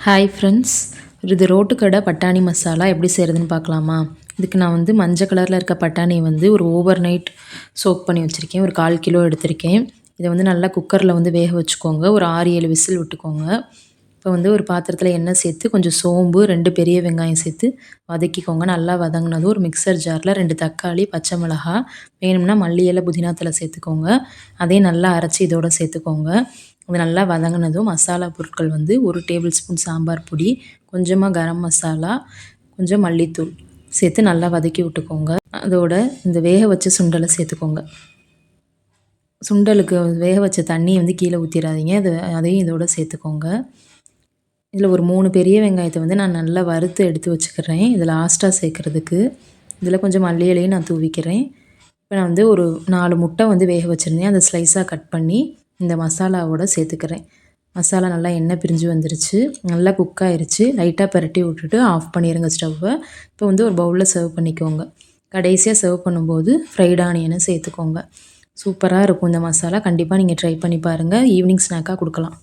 Hi friends, இது road கடை பட்டாணி மசாலா எப்படி செய்கிறதுன்னு பார்க்கலாமா? இதுக்கு நான் வந்து மஞ்சள் கலரில் இருக்க பட்டாணி வந்து ஒரு ஓவர் நைட் சோக் பண்ணி வச்சுருக்கேன். ஒரு 1/4 கிலோ எடுத்திருக்கேன். இதை வந்து நல்லா குக்கரில் வந்து வேக வச்சுக்கோங்க. ஒரு 6-7 விசில் விட்டுக்கோங்க. இப்போ வந்து ஒரு பாத்திரத்தில் எண்ணெய் சேர்த்து கொஞ்சம் சோம்பு 2 பெரிய வெங்காயம் சேர்த்து வதக்கிக்கோங்க. நல்லா வதங்கினதும் ஒரு மிக்சர் ஜாரில் 2 தக்காளி, பச்சை மிளகாய், வேணும்னா மல்லி இலை, புதினா தழை சேர்த்துக்கோங்க. அதையும் நல்லா அரைச்சி இதோட சேர்த்துக்கோங்க. அது நல்லா வதங்கினதும் மசாலா பொருட்கள் வந்து 1 டேபிள் ஸ்பூன் சாம்பார் பொடி, கொஞ்சமாக கரம் மசாலா, கொஞ்சம் மல்லித்தூள் சேர்த்து நல்லா வதக்கி விட்டுக்கோங்க. அதோட இந்த வேக வச்ச சுண்டலை சேர்த்துக்கோங்க. சுண்டலுக்கு வேக வச்ச தண்ணி வந்து கீழே ஊற்றிடாதீங்க. அதையும் இதோட சேர்த்துக்கோங்க. இதில் ஒரு 3 பெரிய வெங்காயத்தை வந்து நான் நல்லா வறுத்து எடுத்து வச்சுக்கிறேன். இது லாஸ்ட்டாக சேர்க்குறதுக்கு. இதில் கொஞ்சம் மல்லி இலையும் நான் தூவிக்கிறேன். இப்போ நான் வந்து ஒரு 4 முட்டை வந்து வேக வச்சுருந்தேன். அதை ஸ்லைஸாக கட் பண்ணி இந்த மசாலாவோட சேர்த்துக்கிறேன். மசாலா நல்லா எண்ணெய் பிரிஞ்சு வந்துருச்சு. நல்லா குக் ஆயிருச்சு. லைட்டாக பிரட்டி விட்டுட்டு ஆஃப் பண்ணிடுங்க ஸ்டவ்வை. இப்போ வந்து ஒரு பவுலில் சர்வ் பண்ணிக்கோங்க. கடைசியாக சர்வ் பண்ணும்போது ஃப்ரைட் ஆனியனை சேர்த்துக்கோங்க. சூப்பராக இருக்கும் இந்த மசாலா. கண்டிப்பாக நீங்கள் ட்ரை பண்ணி பாருங்கள். ஈவினிங் ஸ்நாக்காக கொடுக்கலாம்.